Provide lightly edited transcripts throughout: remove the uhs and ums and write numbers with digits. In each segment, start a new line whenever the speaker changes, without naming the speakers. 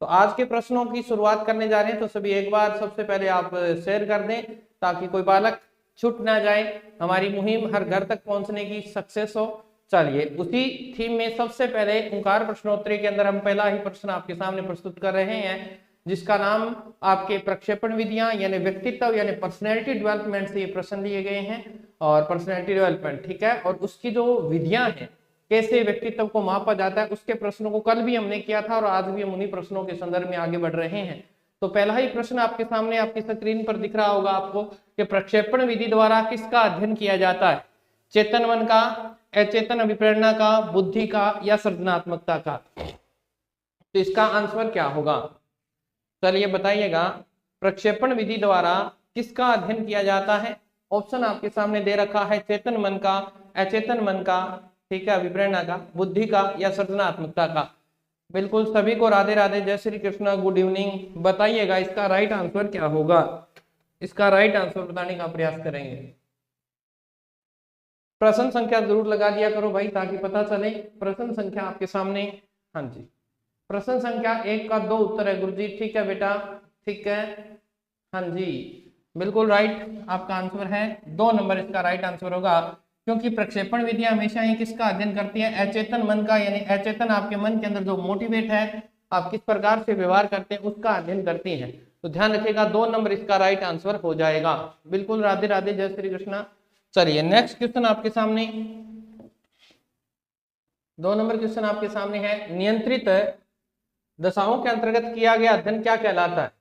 तो आज के प्रश्नों की शुरुआत करने जा रहे हैं, तो सभी एक बार सबसे पहले आप शेयर कर दें ताकि कोई बालक छूट ना जाए, हमारी मुहिम हर घर तक पहुंचने की सक्सेस हो। चलिए उसी थीम में सबसे पहले ओंकार प्रश्नोत्तरी के अंदर हम पहला ही प्रश्न आपके सामने प्रस्तुत कर रहे हैं, जिसका नाम आपके प्रक्षेपण विधियां यानी व्यक्तित्व यानी पर्सनैलिटी डेवलपमेंट से ये प्रश्न लिए गए हैं। और पर्सनैलिटी डेवलपमेंट, ठीक है, और उसकी जो विधियां हैं कैसे व्यक्तित्व को मापा जाता है, उसके प्रश्नों को कल भी हमने किया था और आज भी हम उन्हीं प्रश्नों के संदर्भ में आगे बढ़ रहे हैं। तो पहला ही प्रश्न आपके सामने आपकी स्क्रीन पर दिख रहा होगा आपको कि प्रक्षेपण विधि द्वारा किसका अध्ययन किया जाता है, चेतन मन का, अचेतन अभिप्रेरणा का, बुद्धि का या सृजनात्मकता का। तो इसका आंसर क्या होगा, चलिए बताइएगा। प्रक्षेपण विधि द्वारा किसका अध्ययन किया जाता है, ऑप्शन आपके सामने दे रखा है, चेतन मन का, अचेतन मन का, ठीक है, अभिप्रेरणा का, बुद्धि का या सृजनात्मकता का। बिल्कुल सभी को राधे राधे, जय श्री कृष्णा, गुड इवनिंग। बताइएगा इसका राइट आंसर क्या होगा, इसका राइट आंसर बताने का प्रयास करेंगे। प्रश्न संख्या जरूर लगा दिया करो भाई ताकि पता चले। प्रश्न संख्या आपके सामने, हाँ जी, प्रश्न संख्या 1 का 2 उत्तर है गुरुजी, ठीक है बेटा, ठीक है, हाँ जी, बिल्कुल राइट आपका आंसर है, 2 नंबर इसका राइट आंसर होगा। क्योंकि प्रक्षेपण विधियां हमेशा ही किसका अध्ययन करती है, अचेतन मन का, यानी अचेतन आपके मन के अंदर जो मोटिवेट है, आप किस प्रकार से व्यवहार करते हैं उसका अध्ययन करती है। तो ध्यान रखिएगा 2 नंबर इसका राइट आंसर हो जाएगा। बिल्कुल राधे राधे, जय श्री कृष्णा। चलिए नेक्स्ट क्वेश्चन आपके सामने, 2 नंबर क्वेश्चन आपके सामने है, नियंत्रित दशाओं के अंतर्गत किया गया अध्ययन क्या कहलाता है।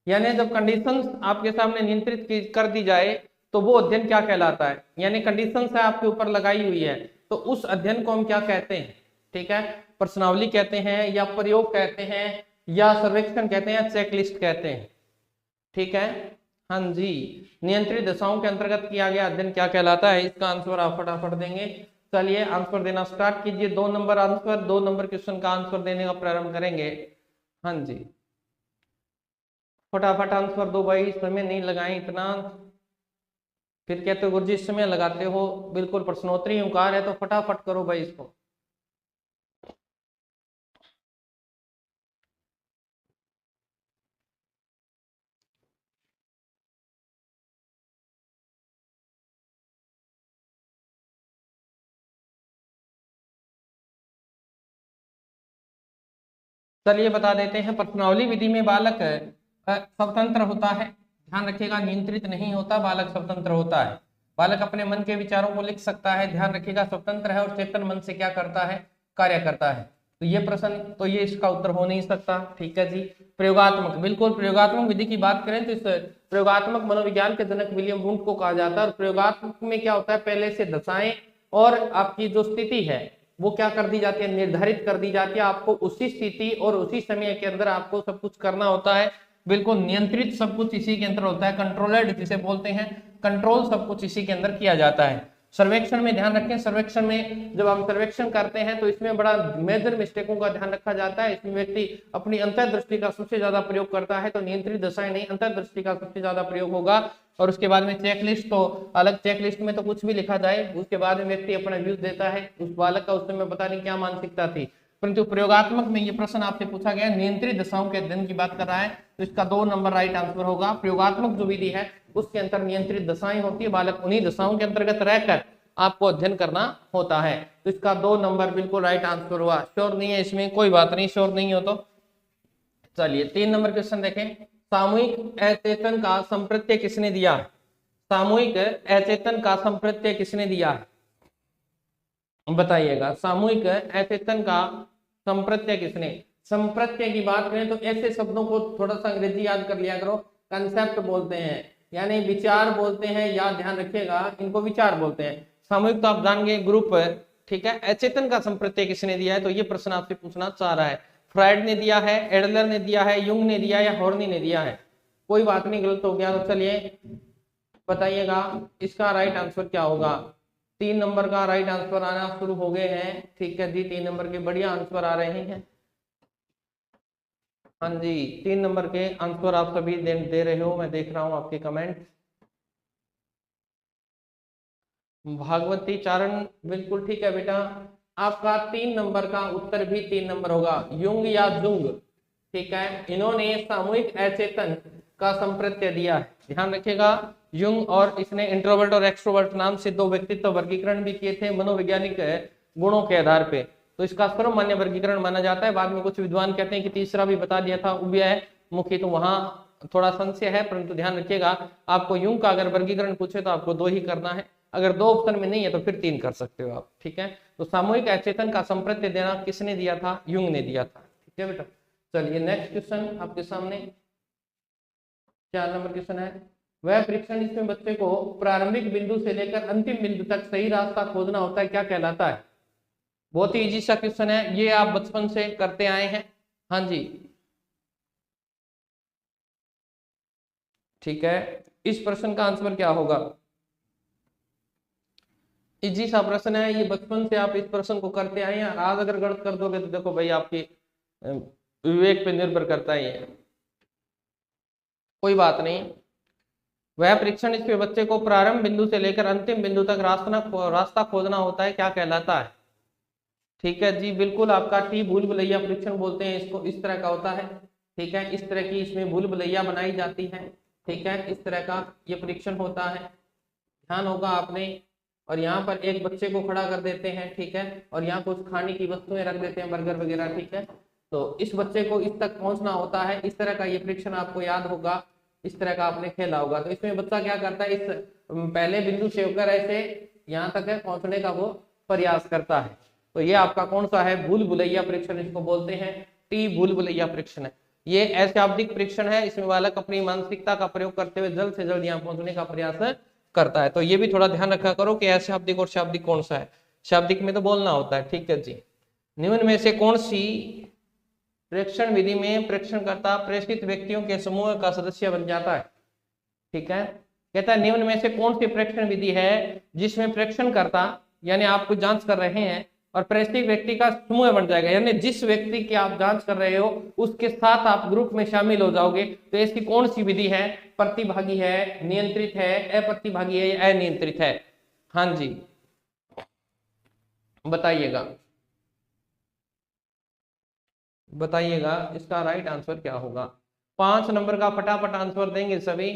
यानी जब कंडीशंस आपके सामने नियंत्रित कर दी जाए तो वो अध्ययन क्या कहलाता है, यानी कंडीशंस है आपके ऊपर लगाई हुई है, तो उस अध्ययन को हम क्या कहते हैं, ठीक है, प्रश्नावली कहते हैं या प्रयोग कहते हैं या सर्वेक्षण कहते हैं या चेकलिस्ट कहते हैं, ठीक है, हाँ जी। नियंत्रित दशाओं के अंतर्गत किया गया अध्ययन क्या कहलाता है, इसका आंसर आप फटाफट देंगे। चलिए आंसर देना स्टार्ट कीजिए, 2 नंबर आंसर, 2 नंबर क्वेश्चन का आंसर देने का प्रारंभ करेंगे। हाँ जी, फटाफट आंसर दो भाई, समय नहीं लगाएं इतना, फिर कहते हो गुरुजी समय लगाते हो। बिल्कुल प्रश्नोत्तरी ओंकार है तो फटाफट करो भाई इसको। चलिए बता देते हैं, प्रश्नावली विधि में बालक स्वतंत्र होता है, ध्यान रखिएगा, नियंत्रित नहीं होता, बालक स्वतंत्र होता है। बालक अपने मन के विचारों को लिख सकता है, ध्यान रखिएगा, स्वतंत्र है और चेतन मन से क्या करता है, कार्य करता है। तो ये प्रश्न, तो ये इसका उत्तर हो नहीं सकता, ठीक है जी। प्रयोगात्मक, बिल्कुल प्रयोगात्मक विधि की बात करें तो इस प्रयोगात्मक मनोविज्ञान के जनक विलियम वुंट को कहा जाता है। और प्रयोगात्मक में क्या होता है, पहले से दशाएं और आपकी जो स्थिति है वो क्या कर दी जाती है, निर्धारित कर दी जाती है। आपको उसी स्थिति और उसी समय के अंदर आपको सब कुछ करना होता है, बिल्कुल नियंत्रित सब कुछ इसी के अंदर होता है, कंट्रोल्ड जिसे बोलते हैं, कंट्रोल सब कुछ इसी के अंदर किया जाता है। सर्वेक्षण में ध्यान रखें, सर्वेक्षण में जब हम सर्वेक्षण करते हैं तो इसमें बड़ा मेजर मिस्टेकों का ध्यान रखा जाता है। इसमें व्यक्ति अपनी अंतर्दृष्टि का सबसे ज्यादा प्रयोग करता है, तो नियंत्रित दशाएं नहीं, अंतर्दृष्टि का सबसे ज्यादा प्रयोग होगा। और उसके बाद में चेकलिस्ट, तो अलग चेकलिस्ट में तो कुछ भी लिखा जाए, उसके बाद में व्यक्ति अपना व्यूज देता है। उस बालक का उस समय पता नहीं क्या मानसिकता थी, परंतु प्रयोगात्मक में ये प्रश्न आपसे पूछा गया, नियंत्रित दशाओं के अध्ययन की बात कर रहा है, तो इसका 2 नंबर राइट आंसर होगा। प्रयोगात्मक जो विधि है उसके अंतर नियंत्रित दशाएं होती है, बालक उन्हीं दशाओं के अंतर्गत रहकर आपको अध्ययन करना होता है, तो इसका 2 नंबर बिल्कुल राइट आंसर हुआ। श्योर नहीं है इसमें, कोई बात नहीं, श्योर नहीं हो तो चलिए 3 नंबर क्वेश्चन देखें, सामूहिक अचेतन का संप्रत्यय किसने दिया है, सामूहिक अचेतन का संप्रत्यय किसने दिया है, बताइएगा। सामूहिक अचेतन का संप्रत्यय किसने, संप्रत्यय की बात करें तो ऐसे शब्दों को थोड़ा सा अंग्रेजी याद कर लिया करो, कंसेप्ट बोलते हैं, यानी विचार बोलते हैं, याद ध्यान रखिएगा, इनको विचार बोलते हैं। सामूहिक तो आप जानेंगे ग्रुप, ठीक है। अचेतन का संप्रत्यय किसने दिया है, तो ये प्रश्न आपसे पूछना चाह रहा है, फ्राइड ने दिया है, एडलर ने दिया है, युंग ने दिया या हॉर्नी ने दिया है, कोई बात नहीं, गलत हो गया तो चलिए बताइएगा इसका राइट आंसर क्या होगा। 3 नंबर का राइट आंसर आना शुरू हो गए हैं, ठीक है जी, 3 नंबर के बढ़िया आंसर आ रहे हैं, हाँ जी, 3 नंबर के आंसर आप सभी दे रहे हो, मैं देख रहा हूं आपके कमेंट। भागवती चारण, बिल्कुल ठीक है बेटा, आपका 3 नंबर का उत्तर भी 3 नंबर होगा, युंग या जुंग, ठीक है, इन्होंने सामूहिक अचेतन का संप्रत्यय दिया है। ध्यान रखिएगा, युंग और इसने इंट्रोवर्ट और एक्सट्रोवर्ट नाम से दो व्यक्तित्व वर्गीकरण भी किए थे मनोवैज्ञानिक गुणों के आधार पे, तो इसका सर्वमान्य वर्गीकरण माना जाता है। बाद में कुछ विद्वान कहते हैं कि तीसरा भी बता दिया था उभय मुखी, तो वहां थोड़ा संशय है, परंतु ध्यान रखिएगा आपको युंग का अगर वर्गीकरण पूछे तो आपको 2 ही करना है, अगर 2 ऑप्शन में नहीं है तो फिर 3 कर सकते हो आप। ठीक है, तो सामूहिक अचेतन का संप्रत्यय देना किसने दिया था? युंग ने दिया था। ठीक है बेटा, चलिए नेक्स्ट क्वेश्चन आपके सामने 4 नंबर क्वेश्चन है, वह परीक्षण जिसमें बच्चे को प्रारंभिक बिंदु से लेकर अंतिम बिंदु तक सही रास्ता खोजना होता है क्या कहलाता है? बहुत ही इजी सा क्वेश्चन है, ये आप बचपन से करते आए हैं। हाँ जी, ठीक है, इस प्रश्न का आंसर क्या होगा? इजी सा प्रश्न है, ये बचपन से आप इस प्रश्न को करते आए हैं। आज अगर गलत कर दोगे तो देखो भाई आपकी विवेक पे निर्भर करता ही है, कोई बात नहीं। वह परीक्षण इसमें बच्चे को प्रारंभ बिंदु से लेकर अंतिम बिंदु तक रास्ता खोजना होता है क्या कहलाता है? ठीक है जी, बिल्कुल आपका टी भूल भुलैया परीक्षण बोलते हैं इसको, इस तरह का होता है। ठीक है, इस तरह की इसमें भूल भुलैया बनाई जाती है। ठीक है, इस तरह का ये परीक्षण होता है, ध्यान होगा आपने। और यहाँ पर एक बच्चे को खड़ा कर देते हैं, ठीक है, और यहाँ कुछ खाने की वस्तुएं रख देते हैं, बर्गर वगैरह। ठीक है, तो इस बच्चे को इस तक पहुंचना होता है, इस तरह का ये परीक्षण आपको याद होगा, इस तरह का आपने खेला होगा। तो इसमें बच्चा क्या करता है, इस पहले बिंदु से होकर ऐसे यहाँ तक है पहुंचने का वो प्रयास करता है। तो ये आपका कौन सा है? भूल भुलैया परीक्षण इसको बोलते हैं, टी भूल भुलैया परीक्षण है। ये अशाब्दिक परीक्षण है, इसमें बालक अपनी मानसिकता का प्रयोग करते हुए जल्द से जल्द यहाँ पहुंचने का प्रयास करता है। तो ये भी थोड़ा ध्यान रखा करो कि अशाब्दिक और शाब्दिक कौन सा है। शाब्दिक में तो बोलना होता है। ठीक है जी, निम्न में से कौन सी प्रेक्षण विधि में प्रेक्षणकर्ता प्रेषित व्यक्तियों के समूह का सदस्य बन जाता है? ठीक है, कहता है निम्न में से कौन सी प्रेक्षण विधि है जिसमें प्रेक्षणकर्ता यानी आप कुछ जांच कर रहे हैं और प्रेषित व्यक्ति का समूह बन जाएगा, यानी जिस व्यक्ति की आप जांच कर रहे हो उसके साथ आप ग्रुप में शामिल हो जाओगे। तो इसकी कौन सी विधि है? प्रतिभागी है, नियंत्रित है, अप्रतिभागी है, या अनियंत्रित है? हाँ जी, बताइएगा बताइएगा इसका राइट आंसर क्या होगा? 5 नंबर का फटाफट आंसर देंगे सभी,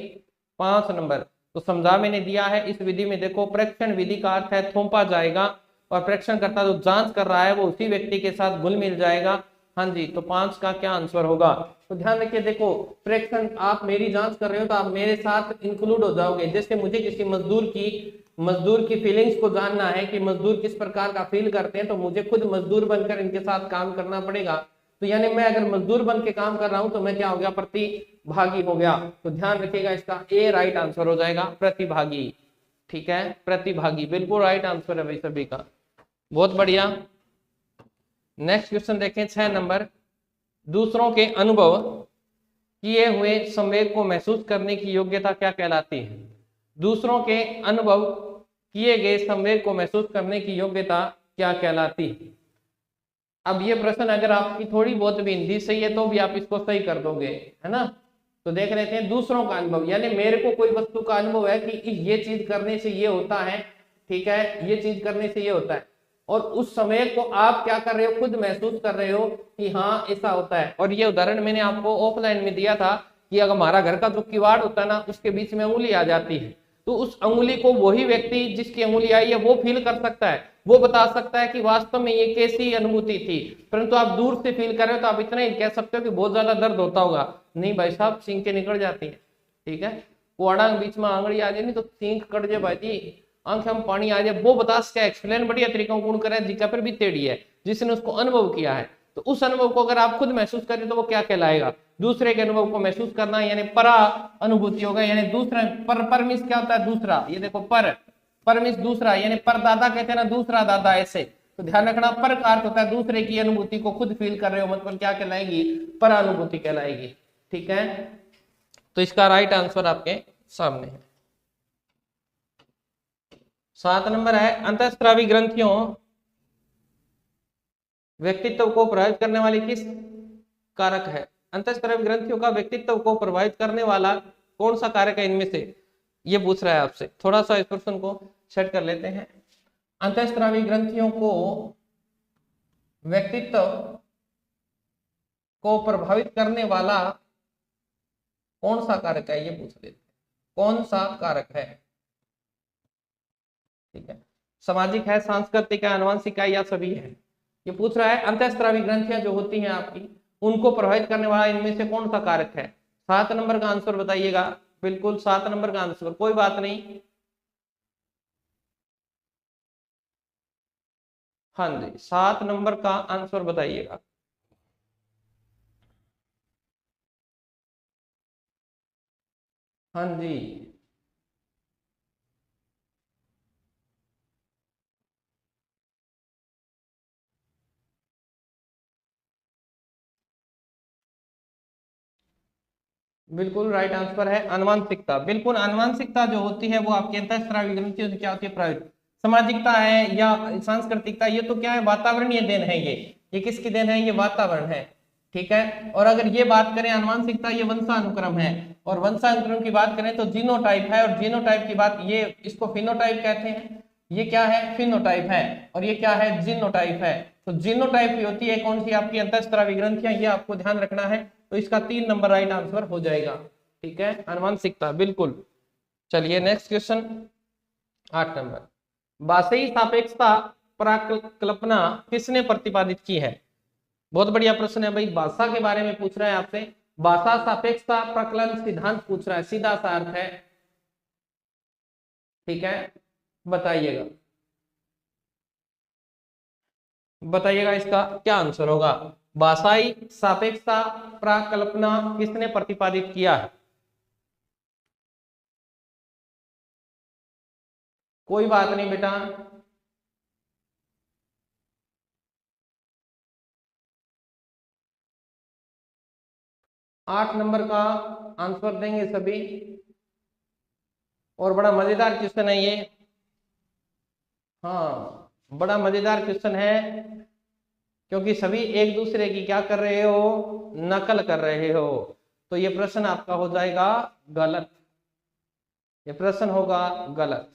5 नंबर। तो समझा मैंने दिया है, इस विधि में देखो प्रेक्षण विधि का अर्थ है थोपा जाएगा, और प्रेक्षण करता जो जांच कर रहा है वो उसी व्यक्ति के साथ घुल मिल जाएगा। हाँ जी, तो 5 का क्या आंसर होगा? तो ध्यान रखिए, देखो प्रेक्षण, आप मेरी जांच कर रहे हो तो आप मेरे साथ इंक्लूड हो जाओगे। जैसे मुझे किसी मजदूर की फीलिंग्स को जानना है कि मजदूर किस प्रकार का फील करते हैं, तो मुझे खुद मजदूर बनकर इनके साथ काम करना पड़ेगा। तो यानी मैं अगर मजदूर बन के काम कर रहा हूं तो मैं क्या हो गया? प्रतिभागी हो गया। तो ध्यान रखिएगा इसका ए राइट आंसर हो जाएगा, प्रतिभागी। ठीक है, प्रतिभागी बिल्कुल राइट आंसर है भाई सभी का, बहुत बढ़िया। नेक्स्ट क्वेश्चन देखें 6 नंबर, दूसरों के अनुभव किए हुए संवेग को महसूस करने की योग्यता क्या कहलाती है? दूसरों के अनुभव किए गए संवेग को महसूस करने की योग्यता क्या कहलाती है? अब ये प्रश्न अगर आपकी थोड़ी बहुत भी हिंदी सही है तो भी आप इसको सही कर दोगे, है ना। तो देख लेते हैं, दूसरों का अनुभव यानी मेरे को कोई वस्तु का अनुभव है कि ये चीज करने से ये होता है, ठीक है, ये चीज करने से ये होता है, और उस समय को आप क्या कर रहे हो? खुद महसूस कर रहे हो कि हाँ ऐसा होता है। और ये उदाहरण मैंने आपको ऑफलाइन में दिया था कि अगर हमारा घर का जो किवाड़ होता है ना, उसके बीच में उंगली आ जाती है, तो उस उंगली को वही व्यक्ति जिसकी उंगली आई है वो फील कर सकता है, वो बता सकता है कि वास्तव में ये कैसी अनुभूति थी। परंतु आप दूर से फील कर रहे हो तो आप इतना ही कह सकते हो कि बहुत ज्यादा दर्द होता होगा। नहीं भाई साहब, सींग के निकल जाती है। ठीक है, कुआड़ा बीच में आंगड़ी आ जाए नहीं तो सींग कट जाए भाई जी, आंख में पानी आ जाए, वो बता क्या एक्सप्लेन बढ़िया तरीका गुण करे जिका पर भी टेढ़ी है, जिसने उसको अनुभव किया है। तो उस अनुभव को अगर आप खुद महसूस करें तो वो क्या कहलाएगा? दूसरे के अनुभव को महसूस करना, यानी परा अनुभूति होगा। यानी दूसरा पर मीन्स क्या होता है? दूसरा। ये देखो पर मीन्स दूसरा, यानी परदादा कहते हैं ना, दूसरा दादा, ऐसे। तो ध्यान रखना, पर का अर्थ होता है दूसरे की अनुभूति को खुद फील कर रहे हो, मतलब क्या कहलाएगी? पर अनुभूति कहलाएगी। ठीक है, तो इसका राइट आंसर आपके सामने है। 7 नंबर है, अंतःस्रावी ग्रंथियों व्यक्तित्व को प्रभावित करने वाली किस कारक है? अंतःस्रावी ग्रंथियों का व्यक्तित्व को प्रभावित करने वाला कौन सा कारक है इनमें से? ये पूछ रहा है आपसे। थोड़ा सा इस प्रश्न को सेट कर लेते हैं। अंतःस्रावी ग्रंथियों को व्यक्तित्व को प्रभावित करने वाला कौन सा कारक है, ये पूछ लेते हैं, कौन सा कारक है। ठीक है, सामाजिक है, सांस्कृतिक है, आनुवंशिक है, या सभी है, ये पूछ रहा है। अंतःस्रावी ग्रंथियां जो होती हैं आपकी, उनको प्रभावित करने वाला इनमें से कौन सा कारक है। 7 नंबर का आंसर बताइएगा, बिल्कुल 7 नंबर का आंसर, कोई बात नहीं। हाँ जी, 7 नंबर का आंसर बताइएगा। हाँ जी, बिल्कुल राइट आंसर है आनुवांशिकता। बिल्कुल, आनुवांशिकता जो होती है वो आपके अंतःस्रावी ग्रंथियों से क्या होती है, प्रभावित। सामाजिकता है या सांस्कृतिकता, ये तो क्या है, वातावरणीय देन है। ये किसकी देन है, ये वातावरण है। ठीक है, और अगर ये बात करें आनुवांशिकता, ये वंशानुक्रम है, और वंशानुक्रम की बात करें तो जीनोटाइप है, और जीनोटाइप की बात, ये इसको फिनोटाइप कहते हैं, ये क्या है, फिनोटाइप है, और ये क्या है, जीनोटाइप है। तो जीनोटाइप की होती है कौन सी, आपकी अंतःस्रावी ग्रंथियां, ये आपको ध्यान रखना है। तो इसका 3 नंबर राइट आंसर हो जाएगा। ठीक है, आनुवंशिकता, बिल्कुल। चलिए नेक्स्ट क्वेश्चन, 8 नंबर। बासई सापेक्षता प्राकल्पना किसने प्रतिपादित की है। बहुत बढ़िया प्रश्न है भाई, भाषा के बारे में पूछ रहा है आपसे। भाषा सापेक्षता प्राकलन सिद्धांत पूछ रहा है, सीधा सा अर्थ है। ठीक है, बताइएगा, बताइएगा इसका क्या आंसर होगा। भाषाई सापेक्षता प्राकल्पना किसने प्रतिपादित किया है। कोई बात नहीं बेटा, 8 नंबर का आंसर देंगे सभी, और बड़ा मजेदार क्वेश्चन है ये। हाँ, बड़ा मजेदार क्वेश्चन है, क्योंकि सभी एक दूसरे की क्या कर रहे हो, नकल कर रहे हो। तो ये प्रश्न आपका हो जाएगा गलत, ये प्रश्न होगा गलत।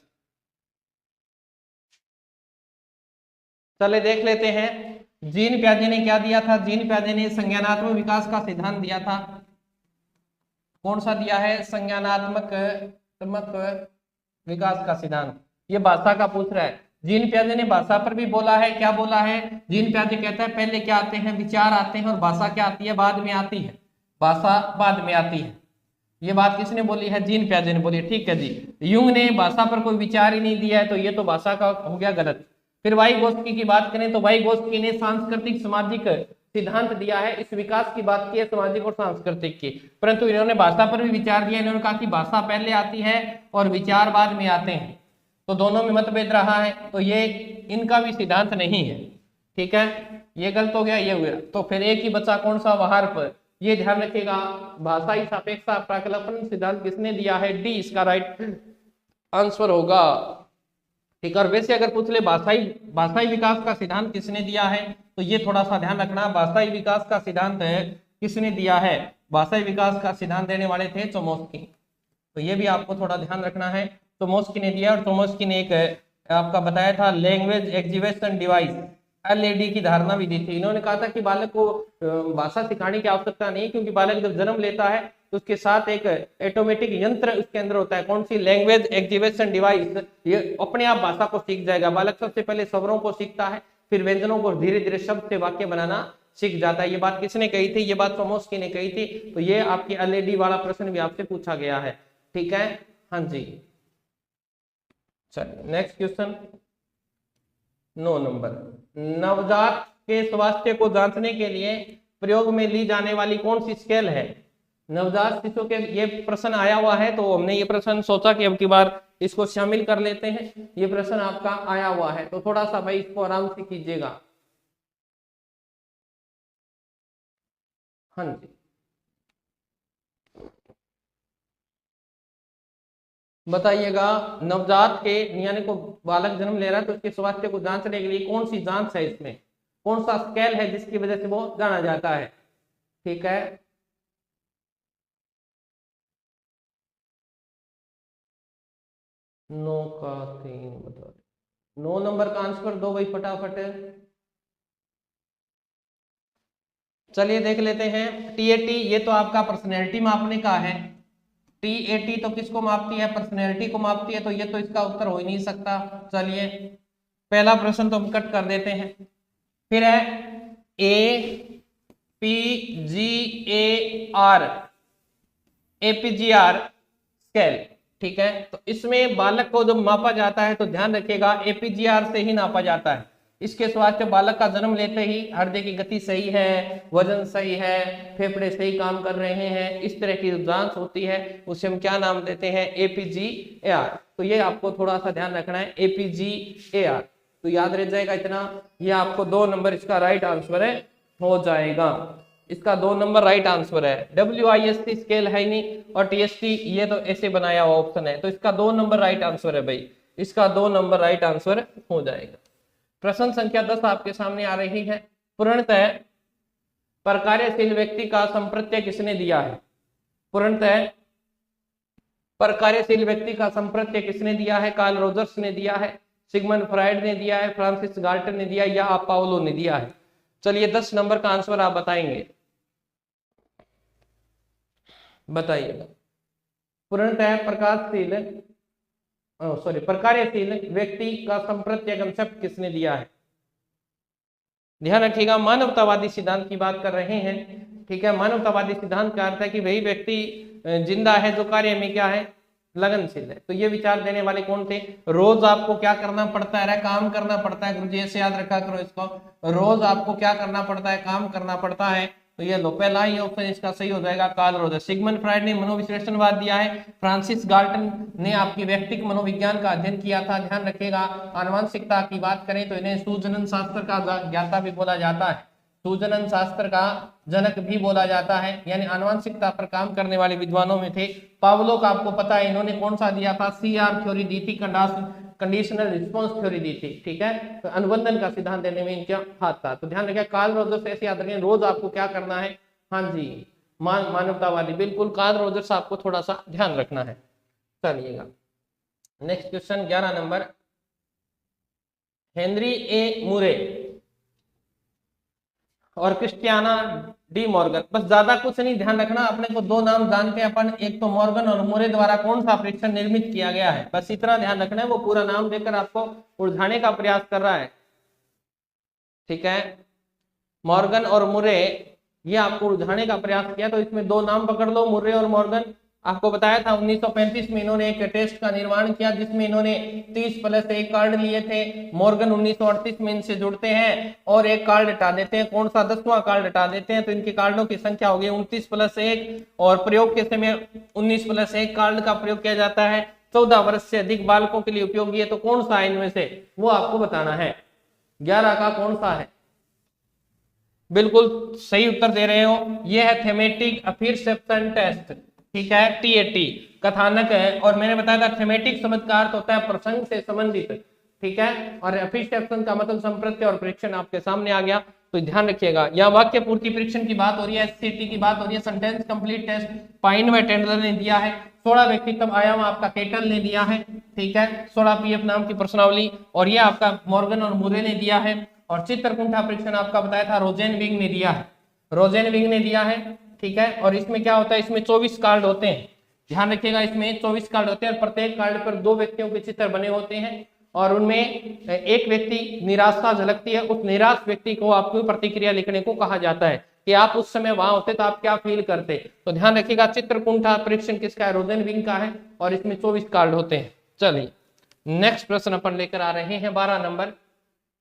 चले देख लेते हैं, जीन प्याजे ने क्या दिया था। जीन प्याजे ने संज्ञानात्मक विकास का सिद्धांत दिया था। कौन सा दिया है, संज्ञानात्मक विकास का सिद्धांत। ये भाषा का पूछ रहा है। जीन प्याजे ने भाषा पर भी बोला है, क्या बोला है, जीन प्याजे कहता है पहले क्या आते हैं, विचार आते हैं, और भाषा क्या आती है, बाद में आती है, भाषा बाद में आती है। ये बात किसने बोली है, जीन प्याजे ने बोली है। ठीक है जी, यूंग ने भाषा पर कोई विचार ही नहीं दिया है, तो ये तो भाषा का हो गया गलत। फिर वाइगोत्स्की की बात करें तो वाइगोत्स्की ने सांस्कृतिक सामाजिक सिद्धांत दिया है, इस विकास की बात की है सामाजिक और सांस्कृतिक की, परंतु इन्होंने भाषा पर भी विचार दिया। इन्होंने कहा कि भाषा पहले आती है और विचार बाद में आते हैं, तो दोनों में मतभेद रहा है, तो ये इनका भी सिद्धांत नहीं है। ठीक है, ये गलत हो गया, ये हो गया, तो फिर एक ही बचा कौन सा, वहार पर। ये ध्यान रखिएगा, भाषाई सापेक्षता प्राकल्पन सिद्धांत किसने दिया है, डी इसका राइट आंसर होगा। ठीक है, और वैसे अगर पूछ ले भाषाई भाषाई विकास का सिद्धांत किसने दिया है, तो ये थोड़ा सा ध्यान रखना, भाषाई विकास का सिद्धांत किसने दिया है। भाषाई विकास का सिद्धांत देने वाले थे चोमस्की, तो ये भी आपको थोड़ा ध्यान रखना है। चोमस्की ने दिया, और चोमस्की ने एक आपका बताया था लैंग्वेज एक्जिबिशन डिवाइस, एलएडी की धारणा भी दी थी। इन्होंने कहा था कि बालक को भाषा सिखाने की आवश्यकता नहीं, क्योंकि बालक जब जन्म लेता है तो उसके साथ एक ऑटोमेटिक यंत्र उसके अंदर होता है, कौन सी, लैंग्वेज एक्जिबिशन डिवाइस। ये अपने आप भाषा को सीख जाएगा। बालक सबसे पहले स्वरों को सीखता है, फिर व्यंजनों को धीरे धीरे शब्द से वाक्य बनाना सीख जाता है। ये बात किसने कही थी, ये बात चोमस्की ने कही थी। तो ये आपकी एलएडी वाला प्रश्न भी आपसे पूछा गया है। ठीक है, हाँ जी। चलिए नेक्स्ट क्वेश्चन, 9 नंबर। नवजात के स्वास्थ्य को जांचने के लिए प्रयोग में ली जाने वाली कौन सी स्केल है। नवजात शिशु के, ये प्रश्न आया हुआ है, तो हमने ये प्रश्न सोचा कि अब की बार इसको शामिल कर लेते हैं। ये प्रश्न आपका आया हुआ है, तो थोड़ा सा भाई इसको आराम से कीजिएगा। हाँ जी, बताइएगा, नवजात के यानी को बालक जन्म ले रहा है, तो उसके स्वास्थ्य को जांचने के लिए कौन सी जांच है, इसमें कौन सा स्केल है जिसकी वजह से वो जाना जाता है। ठीक है, 9 का 3 बता, 9 नंबर का आंसर दो भाई फटाफट। चलिए देख लेते हैं TAT, ये तो आपका पर्सनैलिटी मापने का है। TAT तो किसको मापती है? पर्सनैलिटी को मापती है, तो ये तो इसका उत्तर हो ही नहीं सकता। चलिए पहला प्रश्न तो हम कट कर देते हैं। फिर है APGAR स्केल, ठीक है। तो इसमें बालक को जब मापा जाता है तो ध्यान रखिएगा APGAR से ही नापा जाता है। इसके स्वास्थ्य बालक का जन्म लेते ही हृदय की गति सही है, वजन सही है, फेफड़े सही काम कर रहे हैं, इस तरह की जांच होती है, उसे हम क्या नाम देते हैं? APGAR। तो ये आपको थोड़ा सा ध्यान रखना है, APGAR। तो याद रह जाएगा इतना, ये आपको 2 नंबर इसका राइट आंसर है, हो जाएगा। इसका 2 नंबर राइट आंसर है। WIST स्केल है नहीं, और TST ये तो ऐसे बनाया हुआ ऑप्शन है, तो इसका 2 नंबर राइट आंसर है भाई, इसका 2 नंबर राइट आंसर हो जाएगा। प्रश्न संख्या 10 आपके सामने आ रही है। पूर्णतः प्रकार्यशील व्यक्ति का संप्रत्यय किसने दिया है? पूर्णतः प्रकार्यशील व्यक्ति का संप्रत्यय किसने दिया है? कार्ल रोजर्स ने दिया है, सिगमंड फ्राइड ने दिया है, फ्रांसिस गाल्टन ने दिया, या आप पाउलो ने दिया है? चलिए 10 नंबर का आंसर आप बताएंगे, बताइएगा। पूर्णतः प्रकार्यशील व्यक्ति का संप्रत्यय शब्द किसने दिया है? ध्यान रखिएगा, मानवतावादी सिद्धांत की बात कर रहे हैं, ठीक है। मानवतावादी सिद्धांत का अर्थ है कि वही व्यक्ति जिंदा है जो कार्य में क्या है? लगनशील है। तो ये विचार देने वाले कौन थे? रोज आपको क्या करना पड़ता है? काम करना पड़ता है। गुरुजी ऐसे याद रखा करो इसको, रोज आपको क्या करना पड़ता है? काम करना पड़ता है। तो ये लो, पहला ही ऑप्शन इसका सही हो जाएगा, कार्ल रोजर। सिगमंड फ्राइड ने मनोविश्लेषणवाद दिया है, फ्रांसिस गाल्टन ने आपकी व्यक्तिगत मनोविज्ञान का अध्ययन किया था। ध्यान रखिएगा, आनुवंशिकता की बात करें तो इन्हें सुजनन शास्त्र का ज्ञाता भी बोला जाता है, सुजनन शास्त्र का जनक भी बोला जाता है, यानी आनुवंशिकता पर काम करने वाले विद्वानों में थे। पावलो का आपको पता है, इन्होंने कौन सा दिया था? CR थ्योरी दी थी, कंडीशनल रिस्पांस थ्योरी दी थी, ठीक है। तो अनुबंधन का सिद्धांत देने में इनका हाथ था। तो ध्यान रखिए, कार्ल रोजर्स से ऐसे याद रखें, रोज आपको क्या करना है? हाँ जी, मानवतावादी, बिल्कुल कार्ल रोजर्स आपको थोड़ा सा ध्यान रखना है। चलिएगा नेक्स्ट क्वेश्चन 11 नंबर। हेनरी ए मुरे और क्रिस्टियाना डी मॉर्गन, बस ज्यादा कुछ नहीं, ध्यान रखना अपने को 2 नाम जानते हैं अपन, एक तो मॉर्गन और मुरे द्वारा कौन सा परीक्षण निर्मित किया गया है, बस इतना ध्यान रखना है। वो पूरा नाम देकर आपको उलझाने का प्रयास कर रहा है, ठीक है। मॉर्गन और मुरे, ये आपको उलझाने का प्रयास किया, तो इसमें 2 नाम पकड़ लो, मुरे और मॉर्गन। आपको बताया था 1935 में इन्होंने एक टेस्ट का निर्माण किया जिसमें इन्होंने 30+1 कार्ड लिए थे। मॉर्गन 1938 में इनसे जुड़ते हैं और एक कार्ड हटा देते हैं, कौन सा? 10वां कार्ड हटा देते हैं, तो इनके कार्डों की संख्या हो गई 29+1, और प्रयोग के समय 19+1 कार्ड का प्रयोग किया जाता है। 14 वर्ष से अधिक बालकों के लिए उपयोगी है, तो कौन सा है इनमें से? वो आपको बताना है। 11 का कौन सा है? बिल्कुल सही उत्तर दे रहे हो, यह है थेमेटिक अपीरसेप्शन टेस्ट, ठीक है, TAT कथानक है। और मैंने बताया था थेमेटिक शब्द का अर्थ होता है प्रसंग से संबंधित, ठीक है, और अपीरसेप्शन का मतलब संप्रत्यय और परीक्षण आपके सामने आ गया। तो ध्यान रखिएगा, यहाँ वाक्य पूर्ति परीक्षण की बात हो रही है, SCT की बात हो रही है, सेंटेंस कंप्लीट टेस्ट पाइन व टेंडलर ने दिया है। 16 व्यक्तित्व आयाम आपका केटल ने दिया है, ठीक है, 16 PF नाम की प्रश्नावली, और ये आपका मॉर्गन और मुरे ने दिया है। और चित्रकुंठा परीक्षण आपका बताया था रोजेनविंग ने दिया है, रोजेनविंग ने दिया है, ठीक है। और इसमें क्या होता है? इसमें 24 कार्ड होते हैं, ध्यान रखिएगा, इसमें 24 कार्ड होते हैं, और प्रत्येक कार्ड पर 2 व्यक्तियों के चित्र बने होते हैं, और उनमें एक व्यक्ति निराशा झलकती है, उस निराश व्यक्ति को आपको प्रतिक्रिया लिखने को कहा जाता है कि आप उस समय वहां होते तो आप क्या फील करते। तो ध्यान रखिएगा, चित्रकुंठा परीक्षण किसका है? रोजेनविंग का है, और इसमें 24 कार्ड होते हैं। चलिए नेक्स्ट प्रश्न अपन लेकर आ रहे हैं 12 नंबर।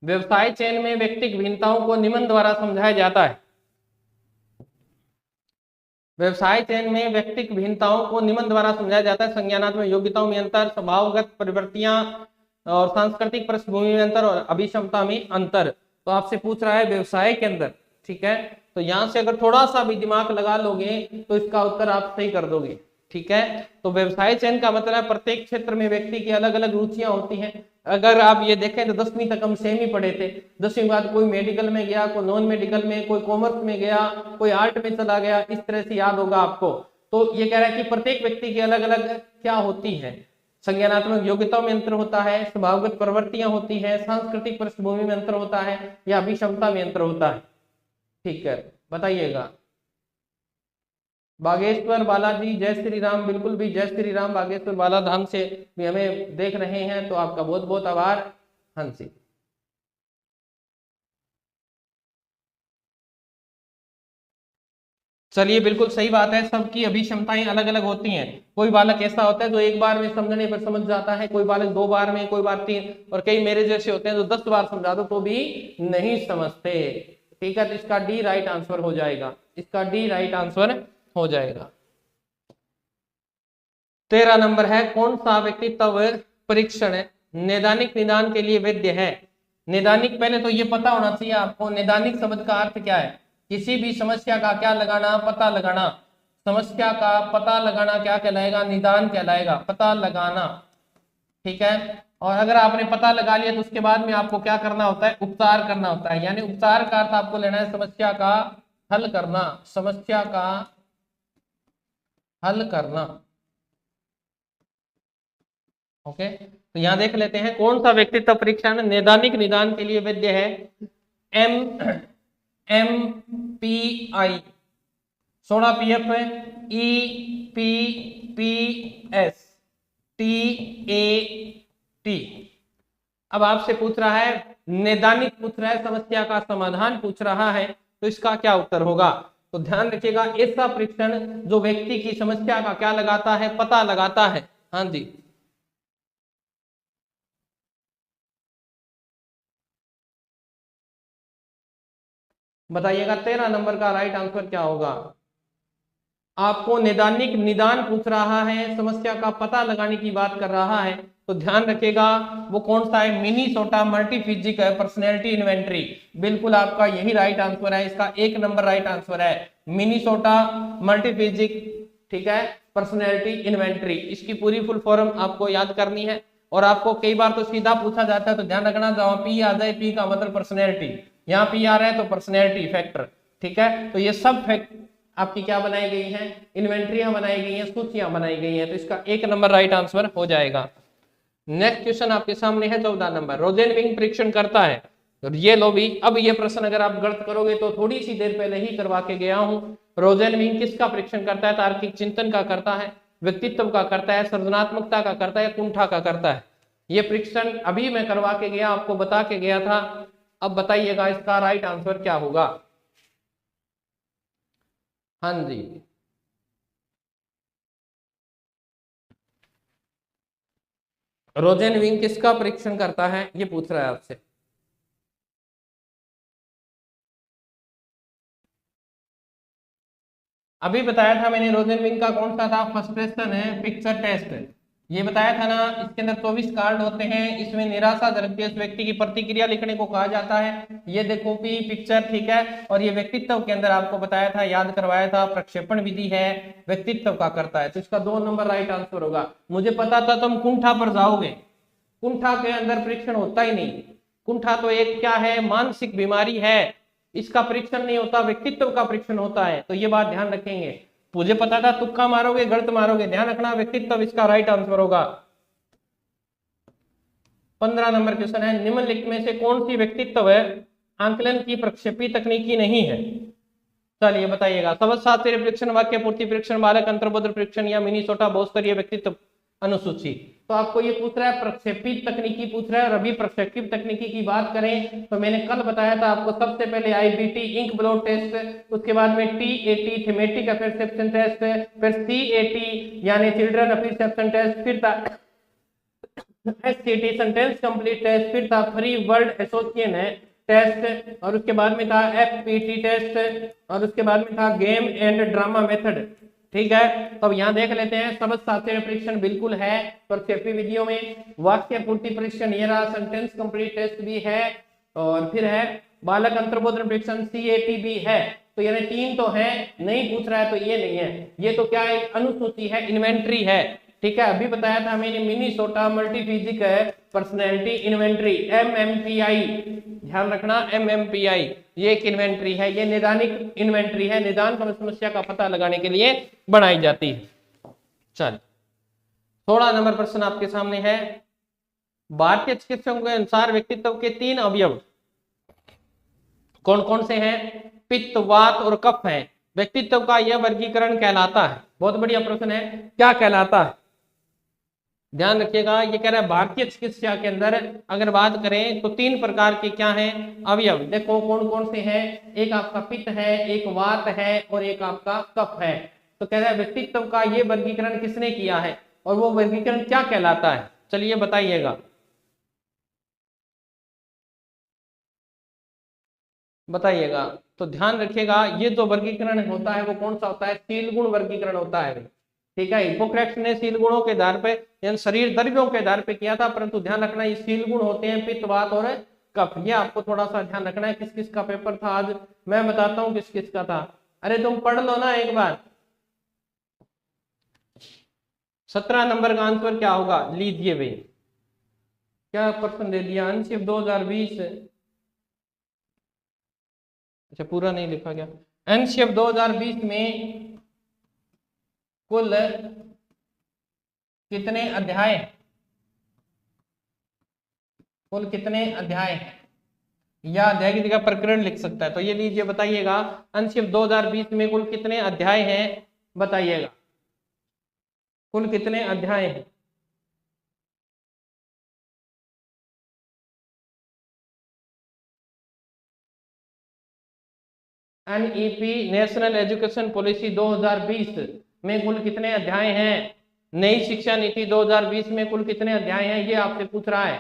व्यवसाय चयन में व्यक्तिगत भिन्नताओं को निम्न द्वारा समझाया जाता है। व्यवसाय चयन में व्यक्तिगत भिन्नताओं को निम्न द्वारा समझाया जाता है। संज्ञानात्मक योग्यताओं में अंतर, स्वभावगत परिवर्तियां और सांस्कृतिक पृष्ठभूमि में अंतर, और अभिक्षमता में अंतर। तो आपसे पूछ रहा है व्यवसाय के अंदर, ठीक है। तो यहां से अगर थोड़ा सा भी दिमाग लगा लोगे तो इसका उत्तर आप सही कर दोगे, ठीक है। तो व्यवसाय चयन का मतलब प्रत्येक क्षेत्र में व्यक्ति की अलग अलग रुचियां होती हैं। अगर आप ये देखें तो 10वीं तक हम सेम ही पढ़े थे, 10वीं के बाद कोई मेडिकल में गया, कोई नॉन मेडिकल में, कोई कॉमर्स में गया, कोई आर्ट में चला गया, इस तरह से याद होगा आपको। तो ये कह रहा है कि प्रत्येक व्यक्ति की अलग अलग क्या होती है? संज्ञानात्मक योग्यताओं में अंतर होता है, स्वभावगत प्रवृत्तियां होती है, सांस्कृतिक पृष्ठभूमि में अंतर होता है, या अभिक्षमता में अंतर होता है, ठीक है। बताइएगा। बागेश्वर बालाजी, जय श्री राम, बिल्कुल भी जय श्री राम। बागेश्वर बालाधाम से भी हमें देख रहे हैं तो आपका बहुत बहुत आभार। हाँ जी, चलिए बिल्कुल सही बात है, सबकी अभी क्षमताएं अलग अलग होती हैं। कोई बालक ऐसा होता है जो एक बार में समझने पर समझ जाता है, कोई बालक 2 बार में, कोई बार 3, और कई मेरे जैसे होते हैं जो 10 बार समझा दो तो भी नहीं समझते। ठीक है, तो इसका डी राइट आंसर हो जाएगा, इसका डी राइट आंसर हो जाएगा। 13 नंबर है, कौन सा व्यक्तित्व परीक्षण नैदानिक निदान के लिए वैध है? नैदानिक, पहले तो ये पता होना चाहिए आपको नैदानिक शब्द का अर्थ क्या है। किसी भी समस्या का क्या लगाना, पता लगाना। समस्या का पता लगाना क्या कहलाएगा? निदान कहलाएगा, पता लगाना। ठीक है, और अगर आपने पता लगा लिया तो उसके बाद में आपको क्या करना होता है? उपचार करना होता है। यानी उपचार का अर्थ आपको लेना है समस्या का हल करना, समस्या का हल करना। ओके, तो यहां देख लेते हैं कौन सा व्यक्तित्व परीक्षण नैदानिक निदान के लिए वैध है। MPI 16 PF EPPS TAT। अब आपसे पूछ रहा है नैदानिक, पूछ रहा है समस्या का समाधान पूछ रहा है, तो इसका क्या उत्तर होगा? तो ध्यान रखिएगा, ऐसा परीक्षण जो व्यक्ति की समस्या का क्या लगाता है? पता लगाता है। हाँ जी, बताइएगा 13 नंबर का राइट आंसर क्या होगा? आपको नैदानिक निदान पूछ रहा है, समस्या का पता लगाने की बात कर रहा है, तो ध्यान रखिएगा वो कौन सा है? Minnesota multiphasic personality inventory. बिल्कुल आपका यही राइट आंसर है, इसका 1 नंबर राइट आंसर है मिनीसोटा मल्टीफिजिक। ठीक है, पर्सनैलिटी इन्वेंटरी, इसकी पूरी फुल फॉर्म आपको याद करनी है। और आपको कई बार तो सीधा पूछा जाता है, तो ध्यान रखना जहां पी आ जाए, पी का मतलब पर्सनैलिटी, यहाँ पी आ रहा है तो पर्सनैलिटी फैक्टर। ठीक है, तो ये सब फैक्ट आपकी क्या बनाई गई हैं? इन्वेंट्रियां बनाई गई हैं, सूचियां बनाई गई हैं, तो इसका 1 नंबर राइट आंसर हो जाएगा। नेक्स्ट क्वेश्चन आपके सामने है 14 नंबर, रोजेनविंग परीक्षण करता है। तो ये लो भी, अब ये प्रश्न अगर आप गलत करोगे तो थोड़ी सी देर पहले ही करवा के गया हूं। रोजेनविंग किसका परीक्षण करता है? तार्किक चिंतन का करता है, व्यक्तित्व का करता है, सृजनात्मकता का करता है, कुंठा का करता है। ये परीक्षण अभी मैं करवा के गया, आपको बता के गया था। अब बताइएगा इसका राइट आंसर क्या होगा? हाँ जी, रोजेनविंग किसका परीक्षण करता है, ये पूछ रहा है आपसे। अभी बताया था मैंने रोजेनविंग का कौन सा था? फर्स्ट क्वेश्चन है पिक्चर टेस्ट, ये बताया था ना। इसके अंदर 24 कार्ड होते हैं, इसमें निराशा झलकती उस व्यक्ति की प्रतिक्रिया लिखने को कहा जाता है। ये देखो भी पिक्चर, ठीक है। और ये व्यक्तित्व के अंदर आपको बताया था, याद करवाया था, प्रक्षेपण विधि है, व्यक्तित्व का करता है, तो इसका 2 नंबर राइट आंसर होगा। मुझे पता था तुम कुंठा पर जाओगे, कुंठा के अंदर परीक्षण होता ही नहीं। कुंठा तो एक क्या है? मानसिक बीमारी है, इसका परीक्षण नहीं होता, व्यक्तित्व का परीक्षण होता है, तो ये बात ध्यान रखेंगे। मुझे पता था तुक्का मारोगे, गलत मारोगे, ध्यान रखना व्यक्तित्व इसका राइट आंसर होगा। 15 नंबर क्वेश्चन है, निम्नलिखित में से कौन सी व्यक्तित्व आंकलन की प्रक्षेपी तकनीकी नहीं है? चलिए बताइएगा। शब्द शास्त्रीय परीक्षण, वाक्य पूर्ति परीक्षण, बालक अंतर्बोध परीक्षण या मिनीसोटा बहुस्तरीय व्यक्तित्व अनुसूची। तो आपको ये पूछ रहा है प्रक्षेपित तकनीकी पूछ रहा है। और अभी प्रक्षेपित तकनीकी की बात करें तो मैंने कल बताया था आपको, सबसे पहले IBT इंक ब्लोट टेस्ट, उसके बाद में TAT थीमेटिक अपेरसेप्शन टेस्ट, फिर CAT यानी चिल्ड्रन अपेरसेप्शन टेस्ट, फिर था SCT सेंटेंस कंप्लीट टेस्ट, फिर था फ्री वर्ड एसोसिएशन है टेस्ट, और उसके बाद में था FPT टेस्ट, और उसके बाद में था गेम एंड ड्रामा मेथड। ठीक है, तो अब यहाँ देख लेते हैं। शब्द शास्त्रीय परीक्षण बिल्कुल है प्रक्षेपी विधियों में, वाक्य पूर्ति परीक्षण ये रहा, सेंटेंस कंप्लीट टेस्ट भी है, और फिर है बालक अंतर्बोधन परीक्षण CAT भी है। तो यानी 3 तो है, नहीं पूछ रहा है तो ये नहीं है, ये तो क्या है? अनुसूची है, इन्वेंट्री है। ठीक है, अभी बताया था मैंने मिनीसोटा मल्टीफिजिक है पर्सनैलिटी इन्वेंट्री, MMPI, ध्यान रखना MMPI, ये एक इन्वेंट्री है, ये निदानिक इन्वेंट्री है, निदान समस्या का पता लगाने के लिए बनाई जाती है। चल 16 नंबर प्रश्न आपके सामने है, भारतीय चिकित्सकों के अनुसार व्यक्तित्व के 3 अवयव कौन कौन से हैं? पित्त, वात और कफ है। व्यक्तित्व का यह वर्गीकरण कहलाता है, बहुत बढ़िया प्रश्न है, क्या कहलाता है? ध्यान रखिएगा, ये कह रहा है भारतीय चिकित्सा के अंदर अगर बात करें तो 3 प्रकार के क्या हैं अवयव, देखो कौन कौन से हैं, एक आपका पित्त है, एक वात है और एक आपका कफ है। तो कह रहा है व्यक्तित्व का ये वर्गीकरण किसने किया है और वो वर्गीकरण क्या कहलाता है, चलिए बताइएगा, बताइएगा। तो ध्यान रखिएगा, ये जो वर्गीकरण होता है वो कौन सा होता है, शील गुण वर्गीकरण होता है। ठीक है, हिपोक्रेट्स ने शील गुणों के आधार पे यानी शरीर द्रव्यों के आधार पे किया था, परंतु ध्यान रखना ये शील गुण होते हैं पित्त, वात और कफ। ये आपको थोड़ा सा ध्यान रखना है। किस किस का पेपर था आज मैं बताता हूँ किस किस का था। अरे तुम पढ़ लो ना एक बार। 17 नंबर का आंसर क्या होगा, लीजिए भाई, क्या प्रश्न दे दिया, अंशिफ 2020, अच्छा पूरा नहीं लिखा गया। एनसीएफ 2020 में कुल कितने अध्याय, कुल कितने अध्याय हैं, या अध्याय की जगह प्रकरण लिख सकता है, तो ये लीजिए बताइएगा, एनसीएफ 2020 में कुल कितने अध्याय हैं बताइएगा, कुल कितने अध्याय हैं? एनईपी नेशनल एजुकेशन पॉलिसी 2020 में कुल कितने अध्याय हैं? नई शिक्षा नीति 2020 में कुल कितने अध्याय हैं, ये आपसे पूछ रहा है।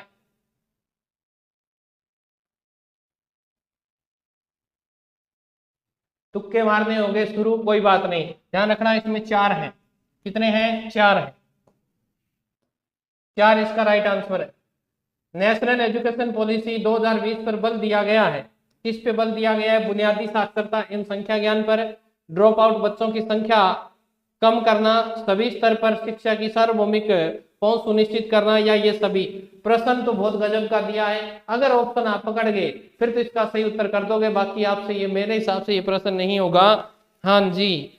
तुक्के मारने होंगे शुरू, कोई बात नहीं, ध्यान रखना इसमें 4 हैं। कितने हैं? 4 हैं, 4 इसका राइट आंसर है। नेशनल एजुकेशन पॉलिसी 2020 पर बल दिया गया है, किस पे बल दिया गया है? बुनियादी साक्षरता एवं संख्या ज्ञान पर, ड्रॉप आउट बच्चों की संख्या कम करना, सभी स्तर पर शिक्षा की सार्वभौमिक पहुंच सुनिश्चित करना, या ये सभी। प्रश्न तो बहुत गजब का दिया है, अगर ऑप्शन आप पकड़ गए फिर तो इसका सही उत्तर कर दोगे, बाकी आपसे ये मेरे हिसाब से ये प्रश्न नहीं होगा। हाँ जी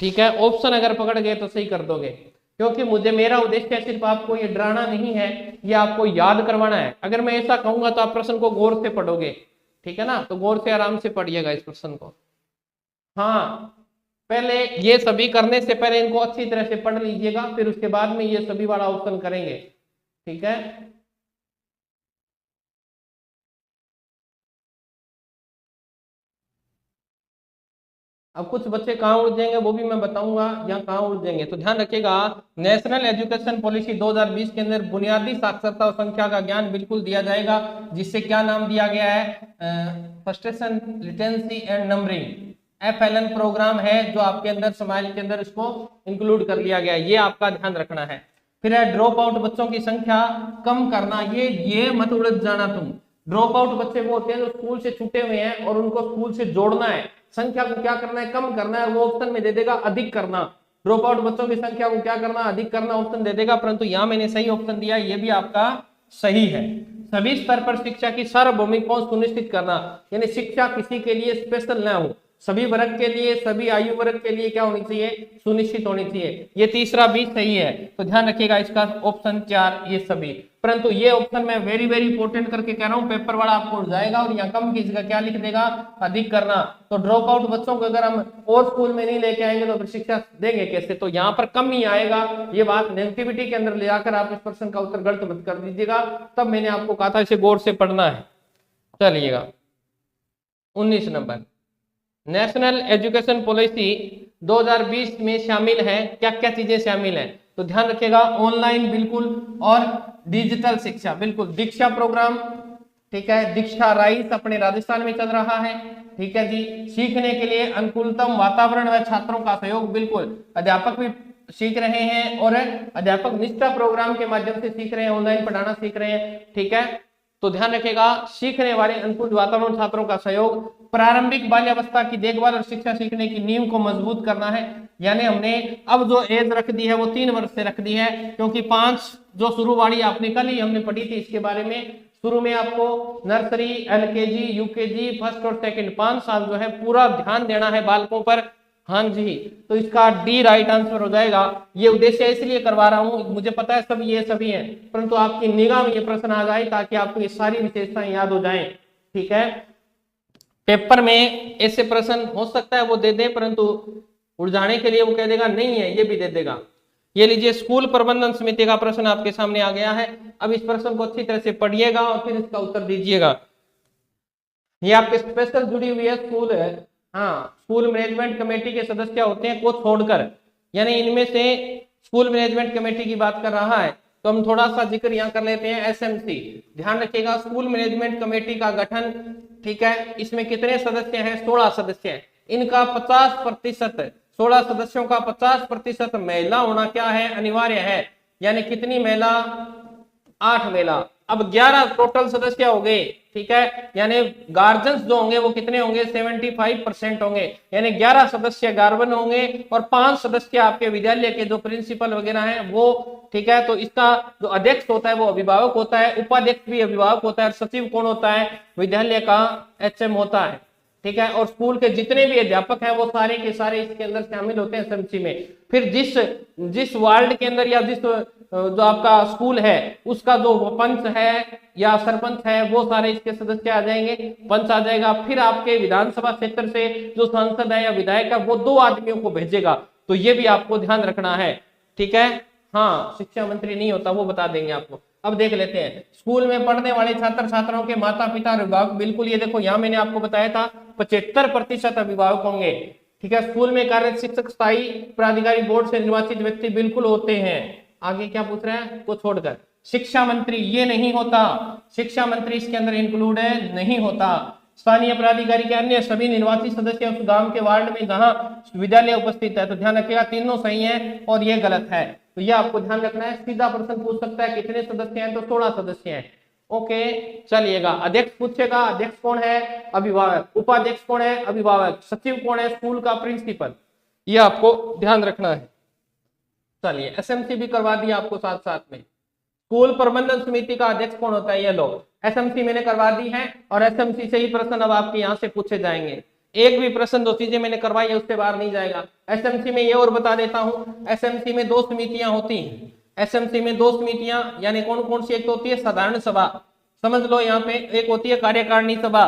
ठीक है, ऑप्शन अगर पकड़ गए तो सही कर दोगे, क्योंकि मुझे मेरा उद्देश्य सिर्फ आपको ये डराना नहीं है, ये आपको याद करवाना है। अगर मैं ऐसा कहूंगा तो आप प्रश्न को गौर से पढ़ोगे, ठीक है ना, तो गौर से आराम से पढ़िएगा इस प्रश्न को। हाँ, पहले ये सभी करने से पहले इनको अच्छी तरह से पढ़ लीजिएगा, फिर उसके बाद में ये सभी वाला ऑप्शन करेंगे, ठीक है। अब कुछ बच्चे कहाँ उड़ जाएंगे वो भी मैं बताऊंगा, यहाँ कहाँ उड़ जाएंगे, तो ध्यान रखिएगा। नेशनल एजुकेशन पॉलिसी 2020 के अंदर बुनियादी साक्षरता और संख्या का ज्ञान बिल्कुल दिया जाएगा, जिससे क्या नाम दिया गया है, frustration literacy and numbering, FLN program है जो आपके अंदर समाज के अंदर इसको इंक्लूड कर लिया गया है, ये आपका ध्यान रखना है। फिर है ड्रॉप आउट बच्चों की संख्या कम करना, ये मत उड़द जाना तुम। ड्रॉप आउट बच्चे वो होते हैं जो स्कूल से छूटे हुए हैं और उनको स्कूल से जोड़ना है, संख्या को क्या करना है, कम करना है, और वो ऑप्शन में दे देगा अधिक करना। ड्रॉप आउट बच्चों की संख्या को क्या करना, अधिक करना ऑप्शन दे देगा, परंतु यहाँ मैंने सही ऑप्शन दिया, ये भी आपका सही है। सभी स्तर पर शिक्षा की सार्वभौमिक पहुंच सुनिश्चित करना, यानी शिक्षा किसी के लिए स्पेशल ना हो, सभी वर्ग के लिए, सभी आयु वर्ग के लिए क्या होनी चाहिए, सुनिश्चित होनी चाहिए। ये तीसरा भी सही है, तो ध्यान रखिएगा इसका ऑप्शन 4 ये सभी। परंतु ये ऑप्शन मैं वेरी वेरी इंपॉर्टेंट करके कह रहा हूँ, पेपर वाला आपको उड़ जाएगा और यहाँ कम की जगह क्या लिख देगा, अधिक करना। तो ड्रॉप आउट बच्चों को अगर हम और स्कूल में नहीं लेके आएंगे तो फिर शिक्षा देंगे कैसे, तो यहाँ पर कम ही आएगा। ये बात नेगेटिविटी के अंदर ले जाकर आप इस प्रश्न का उत्तर गलत मत कर दीजिएगा, तब मैंने आपको कहा था इसे गौर से पढ़ना है। चलिएगा 19 नंबर, नेशनल एजुकेशन पॉलिसी 2020 में शामिल है, क्या क्या चीजें शामिल हैं, तो ध्यान रखिएगा, ऑनलाइन बिल्कुल, और डिजिटल शिक्षा बिल्कुल, दीक्षा प्रोग्राम, ठीक है, दीक्षा राइस अपने राजस्थान में चल रहा है, ठीक है जी, सीखने के लिए अनुकूलतम वातावरण व छात्रों का सहयोग, बिल्कुल, अध्यापक भी सीख रहे हैं और अध्यापक निष्ठा प्रोग्राम के माध्यम से सीख रहे हैं, ऑनलाइन पढ़ाना सीख रहे हैं, ठीक है। तो ध्यान रखिएगा, सीखने वाले अनुकूल वातावरण, छात्रों का सहयोग, प्रारंभिक बाल्यावस्था की देखभाल और शिक्षा सीखने की नींव को मजबूत करना है, यानी हमने अब जो एज रख दी है वो 3 वर्ष से रख दी है, क्योंकि 5 जो शुरू वाली आपने कल ही हमने पढ़ी थी इसके बारे में। शुरू में आपको नर्सरी, LKG, UKG, फर्स्ट और सेकंड 5 साल जो है पूरा ध्यान देना है बालकों पर। हाँ जी, तो इसका डी राइट आंसर हो जाएगा। ये उद्देश्य इसलिए करवा रहा हूं, मुझे पता है सब ये सभी हैं, परंतु आपकी निगाह में ये प्रश्न आ जाए ताकि आपको ये सारी विशेषताएं याद हो जाएं, ठीक है। पेपर में ऐसे प्रश्न हो सकता है वो दे दे, परंतु उलझाने के लिए वो कह देगा नहीं है, ये भी दे देगा। ये लीजिए, स्कूल प्रबंधन समिति का प्रश्न आपके सामने आ गया है। अब इस प्रश्न को अच्छी तरह से पढ़िएगा और फिर इसका उत्तर दीजिएगा। ये आपके स्पेशल जुड़ी हुई है स्कूल है, हाँ, स्कूल मैनेजमेंट कमेटी के सदस्य होते हैं को छोड़कर, यानी इनमें से स्कूल मैनेजमेंट कमेटी की बात कर रहा है, तो हम थोड़ा सा जिक्र यहाँ कर लेते हैं। एसएमसी, ध्यान रखिएगा, स्कूल मैनेजमेंट कमेटी का गठन, ठीक है, इसमें कितने सदस्य हैं? 16 सदस्य हैं। इनका 50%, 16 सदस्यों का 50% महिला होना क्या है? अनिवार्य है। यानी कितनी महिला? 8 महिला। अब 11 टोटल सदस्य हो गए, ठीक है, यानी गार्जियंस जो होंगे वो कितने होंगे? 75% होंगे, यानी 11 सदस्य गार्जियन होंगे और 5 सदस्य आपके विद्यालय के जो प्रिंसिपल वगैरह हैं वो, ठीक है। तो इसका जो अध्यक्ष होता है वो अभिभावक होता है, उपाध्यक्ष भी अभिभावक होता है, और सचिव कौन होता है? विद्यालय का एचएम होता है, ठीक है। और स्कूल के जितने भी अध्यापक हैं वो सारे के सारे इसके अंदर शामिल होते हैं एसएमसी में। फिर जिस वार्ड के अंदर या जिस जो आपका स्कूल है उसका जो पंच है या सरपंच है वो सारे इसके सदस्य आ जाएंगे, पंच आ जाएगा। फिर आपके विधानसभा क्षेत्र से जो सांसद है या विधायक है वो 2 आदमियों को भेजेगा, तो ये भी आपको ध्यान रखना है, ठीक है। हाँ, शिक्षा मंत्री नहीं होता, वो बता देंगे आपको। अब देख लेते हैं स्कूल में पढ़ने वाले छात्र छात्राओं के माता पिता अभिभावक। बिल्कुल, ये देखो यहाँ मैंने आपको बताया था 75% अभिभावक होंगे, ठीक है। स्कूल में कार्यरत शिक्षक स्थायी प्राधिकारी बोर्ड से निर्वाचित व्यक्ति बिल्कुल होते हैं। आगे क्या पूछ रहे हैं? को छोड़कर शिक्षा मंत्री ये नहीं होता, शिक्षा मंत्री इसके अंदर इंक्लूड है, नहीं होता। स्थानीय प्राधिकारी के अन्य सभी निर्वाचित सदस्य उस गांव के वार्ड में जहां विद्यालय उपस्थित है। तो ध्यान रखिएगा, तीनों सही है और ये गलत है, तो ये आपको ध्यान रखना है। सीधा प्रश्न पूछ सकता है कितने सदस्य हैं? तो 16 सदस्य हैं। ओके, चलिएगा। अध्यक्ष पूछेगा, अध्यक्ष कौन है? अभिभावक। उपाध्यक्ष कौन है? अभिभावक। सचिव कौन है? स्कूल का प्रिंसिपल। ये आपको ध्यान रखना है। चलिए, एसएमसी भी करवा दिया आपको साथ साथ में। स्कूल प्रबंधन समिति का अध्यक्ष कौन होता है? ये लो, एसएमसी मैंने करवा दी है और एसएमसी से ही प्रश्न अब आपके यहाँ से पूछे जाएंगे। एक भी प्रश्न जो चीजें मैंने करवाई है उससे बाहर नहीं जाएगा। एसएमसी में ये और बता देता हूँ, एसएमसी में 2 समितियां होती हैं। एसएमसी में 2 समितियां, यानी कौन कौन सी? एक तो होती है साधारण सभा, समझ लो यहाँ पे, एक होती है कार्यकारिणी सभा।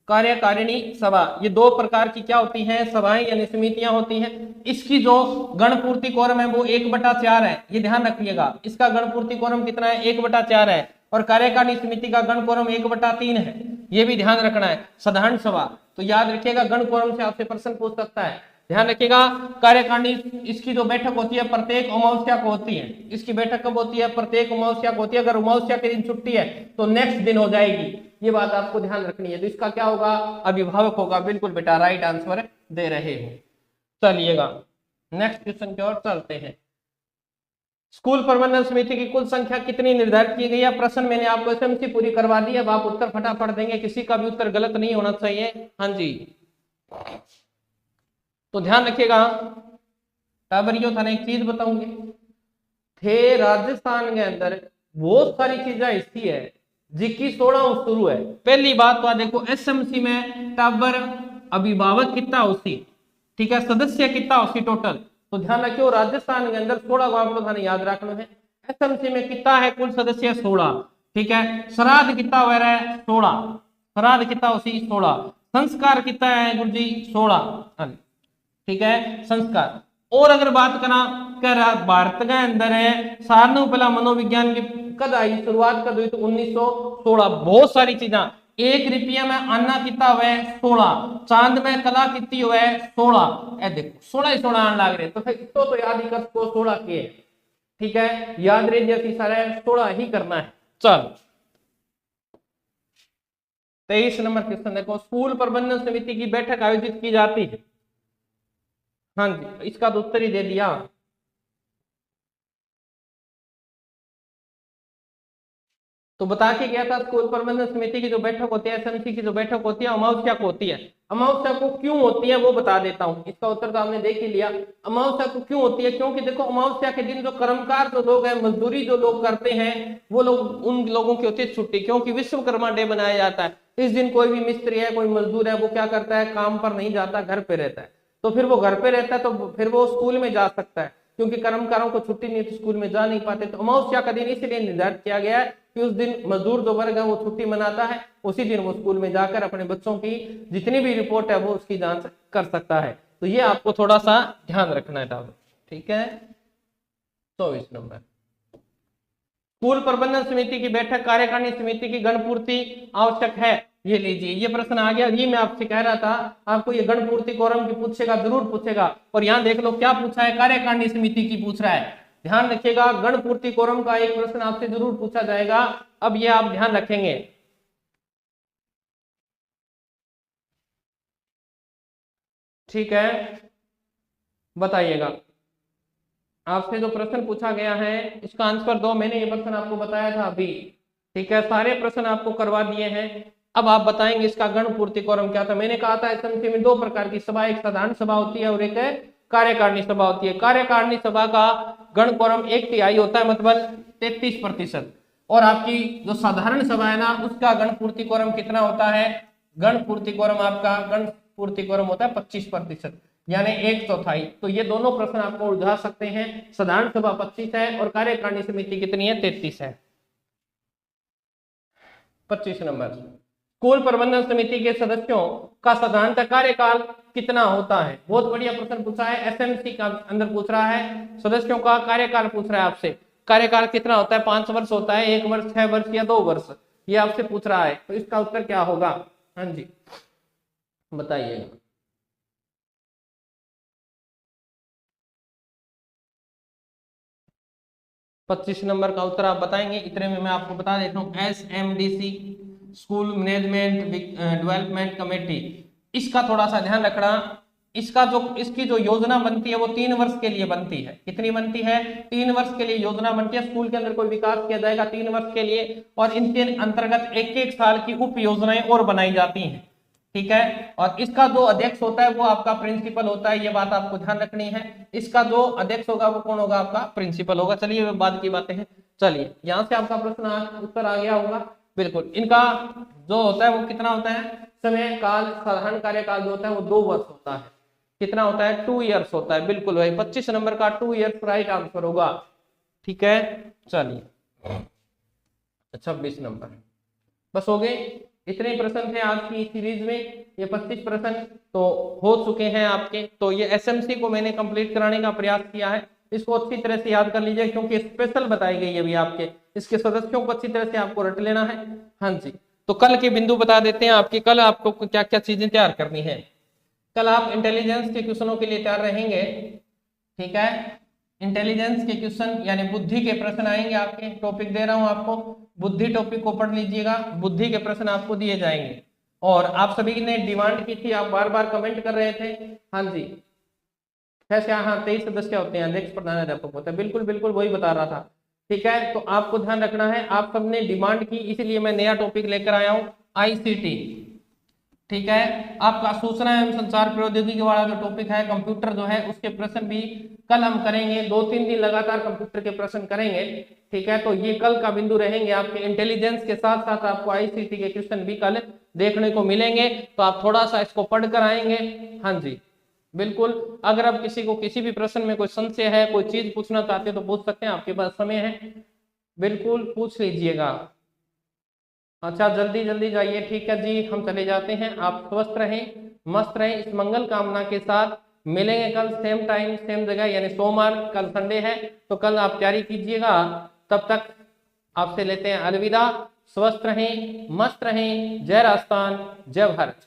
कार्यकारिणी सभा, ये 2 प्रकार की क्या होती हैं? सभाएं यानी समितियां होती हैं। इसकी जो गणपूर्ति कोरम है वो 1/4 है, ये ध्यान रखिएगा। इसका गणपूर्ति कोरम कितना है? 1/4 है। और कार्यकारिणी समिति का गण कोरम 1/3 है, ये भी ध्यान रखना है। साधारण सभा तो याद रखिएगा, गण कोरम से आपसे प्रश्न पूछ सकता है, ध्यान रखिएगा। कार्यकारिणी इसकी जो बैठक होती है प्रत्येक अमावस्या को होती है। इसकी बैठक कब होती है? प्रत्येक अमावस्या को होती है। अगर अमावस्या के दिन छुट्टी है तो नेक्स्ट दिन हो जाएगी, ये बात आपको ध्यान रखनी है। तो इसका क्या होगा? अभिभावक होगा। बिल्कुल बेटा, राइट आंसर दे रहे हो। चलिएगा नेक्स्ट क्वेश्चन की ओर चलते हैं। स्कूल प्रबंधन समिति की कुल संख्या कितनी निर्धारित की गई है? प्रश्न मैंने आपको एसएमसी पूरी करवा दी, अब आप उत्तर फटाफट देंगे, किसी का भी उत्तर गलत नहीं होना चाहिए। हाँ जी, तो ध्यान रखिएगा। टाबरियो थाने एक चीज बताऊंगी, थे राजस्थान के अंदर बहुत सारी चीजें ऐसी है जिसकी 16 शुरू है। पहली बात तो देखो, एसएमसी में टाबर अभिभावक कितना उसी, ठीक है, सदस्य कितना उसी टोटल। तो ध्यान रखियो, राजस्थान के अंदर 16 को आपको थाने याद रखना है। एसएमसी में कितना है कुल सदस्य? 16, ठीक है। श्राद्ध कितना हो रहा है? 16। श्राद्ध कितना उसी? 16। संस्कार कितना है गुरु जी? 16, ठीक है, संस्कार। और अगर बात कर भारत के अंदर है सारनु पहला मनोविज्ञान की कद आई, शुरुआत कद हुई? तो 1916। बहुत सारी चीजें, 1 रुपया में अन्ना कितना हुआ है? 16। चांद में कला कितनी हुआ है? 16। ए देखो 16 ही 16 आने लग रहे, तो फिर तो याद ही कर 16 के, ठीक है, याद रहे जैसी सारा 16 ही करना है। चल 23 नंबर क्वेश्चन देखो, स्कूल प्रबंधन समिति की बैठक आयोजित की जाती है। हाँ जी, इसका तो उत्तर ही दे दिया। तो बता के गया था, स्कूल प्रबंधन समिति की जो बैठक होती है, एसएमसी की जो बैठक होती है, अमावस्या को होती है। अमावस्या को क्यों होती है वो बता देता हूँ, इसका उत्तर तो आपने देख ही लिया। अमावस्या को क्यों होती है? क्योंकि देखो, अमावस्या के दिन जो कर्मकार जो लोग हैं, मजदूरी जो लोग करते हैं, वो लोग, उन लोगों की होती है छुट्टी, क्योंकि विश्वकर्मा डे मनाया जाता है। इस दिन कोई भी मिस्त्री है, कोई मजदूर है, वो क्या करता है? काम पर नहीं जाता, घर पे रहता है। तो फिर वो घर पे रहता है तो फिर वो स्कूल में जा सकता है। क्योंकि कर्मकारों को छुट्टी नहीं तो स्कूल में जा नहीं पाते। तो अमावस्या का दिन इसलिए निर्धारित किया गया है कि उस दिन मजदूर जो वर्ग है वो छुट्टी मनाता है, उसी दिन वो स्कूल में जाकर अपने बच्चों की जितनी भी रिपोर्ट है वो उसकी जांच कर सकता है। तो ये आपको थोड़ा सा ध्यान रखना है, ठीक है। 24 नंबर, स्कूल प्रबंधन समिति की बैठक कार्यकारिणी समिति की गणपूर्ति आवश्यक है। ये लीजिए, ये प्रश्न आ गया। ये मैं आपसे कह रहा था आपको ये गणपूर्ति कोरम की पूछेगा, जरूर पूछेगा। और यहाँ देख लो क्या पूछा है, कार्यकारिणी समिति की पूछ रहा है। ध्यान रखिएगा, गणपूर्ति कोरम का एक प्रश्न आपसे जरूर पूछा जाएगा। अब ये आप ध्यान रखेंगे, ठीक है। बताइएगा, आपसे जो प्रश्न पूछा गया है इसका आंसर दो। मैंने ये प्रश्न आपको बताया था अभी, ठीक है। सारे प्रश्न आपको करवा दिए हैं। अब आप बताएंगे इसका गणपूर्ति कोरम क्या था। मैंने कहा था एसएमसी में दो प्रकार की सभा, एक साधारण सभा होती है और एक कार्यकारिणी सभा होती है। कार्यकारिणी सभा का गण कोरम 1/3 होता है, मतलब 33%। और आपकी जो साधारण सभा है ना उसका गणपूर्ति कोरम कितना होता है, गणपूर्ति कोरम आपका गणपूर्ति कोरम होता है 25%, यानी 1/4। तो ये दोनों प्रश्न आपको उलझा सकते हैं। साधारण सभा 25 है और कार्यकारिणी समिति कितनी है, 33 है। 25 नंबर, स्कूल प्रबंधन समिति के सदस्यों का साधारणतः कार्यकाल कितना होता है। बहुत बढ़िया प्रश्न पूछा है, एसएमसी का अंदर पूछ रहा है, सदस्यों का कार्यकाल पूछ रहा है आपसे। कार्यकाल कितना होता है, 5 वर्ष होता है, 1 वर्ष, 6 वर्ष या 2 वर्ष, ये आपसे पूछ रहा है। तो इसका उत्तर क्या होगा, हाँ जी बताइएगा। पच्चीस नंबर का उत्तर आप बताएंगे। इतने में मैं आपको बता देता हूँ, SMDC school management development committee, इसका थोड़ा सा ध्यान रखना। इसकी जो योजना बनती है वो 3 वर्ष के लिए बनती है। कितनी बनती है, 3 वर्ष के लिए योजना बनती है। स्कूल के अंदर कोई विकास किया जाएगा 3 वर्ष के लिए, और इनके अंतर्गत 1-1 साल की उप योजनाएं और बनाई जाती हैं, ठीक है। और इसका जो अध्यक्ष होता है वो आपका प्रिंसिपल होता है, ये बात आपको ध्यान रखनी है। इसका जो अध्यक्ष होगा वो कौन होगा, आपका प्रिंसिपल होगा। चलिए बाद की बातें हैं। चलिए यहाँ से आपका प्रश्न उत्तर आ गया होगा, बिल्कुल। इनका जो होता है वो कितना होता है, समय काल, साधारण कार्यकाल जो होता है वो 2 वर्ष होता है। कितना होता है, 2 इयर्स होता है, बिल्कुल भाई। 25 नंबर का 2 इयर्स राइट आंसर होगा, ठीक है। चलिए 26 नंबर, बस हो गए। इतने प्रश्न थे आज की सीरीज में, ये 25 प्रश्न तो हो चुके हैं आपके। तो ये एसएमसी को मैंने कंप्लीट कराने का प्रयास किया है। इसको अच्छी तरह से याद कर लीजिए क्योंकि स्पेशल बताई गई है अभी आपके। इसके सदस्यों को अच्छी तरह से आपको रट लेना है, हाँ जी। तो कल के बिंदु बता देते हैं आपके, कल आपको क्या क्या चीजें तैयार करनी है। कल आप इंटेलिजेंस के क्वेश्चनों के लिए तैयार रहेंगे, ठीक है। इंटेलिजेंस के क्वेश्चन यानी बुद्धि के प्रश्न आएंगे आपके। टॉपिक दे रहा हूं आपको, बुद्धि टॉपिक को पढ़ लीजिएगा। बुद्धि के प्रश्न आपको दिए जाएंगे। और आप सभी ने डिमांड की थी, आप बार बार कमेंट कर रहे थे, हाँ जी। कैसे, हाँ 23 सदस्य होते हैं, अध्यक्ष प्रधान अध्यापक होता है, बिल्कुल बिल्कुल वही बता रहा था, ठीक है। तो आपको ध्यान रखना है, आप सबने डिमांड की इसलिए मैं नया टॉपिक लेकर आया हूँ, ICT, ठीक है। आपका सूचना एवं संचार प्रौद्योगिकी वाला जो टॉपिक है, कंप्यूटर जो है उसके प्रश्न भी कल हम करेंगे। 2-3 दिन लगातार कंप्यूटर के प्रश्न करेंगे, ठीक है। तो ये कल का बिंदु रहेंगे आपके। इंटेलिजेंस के साथ साथ आपको ICT के क्वेश्चन भी कल देखने को मिलेंगे। तो आप थोड़ा सा इसको पढ़ कर आएंगे, हाँ जी बिल्कुल। अगर आप किसी को किसी भी प्रश्न में कोई संशय है, कोई चीज पूछना चाहते हैं तो पूछ सकते हैं, आपके पास समय है, बिल्कुल पूछ लीजिएगा। अच्छा जल्दी जल्दी जाइए, ठीक है जी। हम चले जाते हैं, आप स्वस्थ रहें, मस्त रहें, इस मंगल कामना के साथ मिलेंगे कल सेम टाइम सेम जगह, यानी सोमवार, कल संडे है तो कल आप तैयारी कीजिएगा। तब तक आपसे लेते हैं अलविदा। स्वस्थ रहें, मस्त रहें। जय राजस्थान, जय भारत।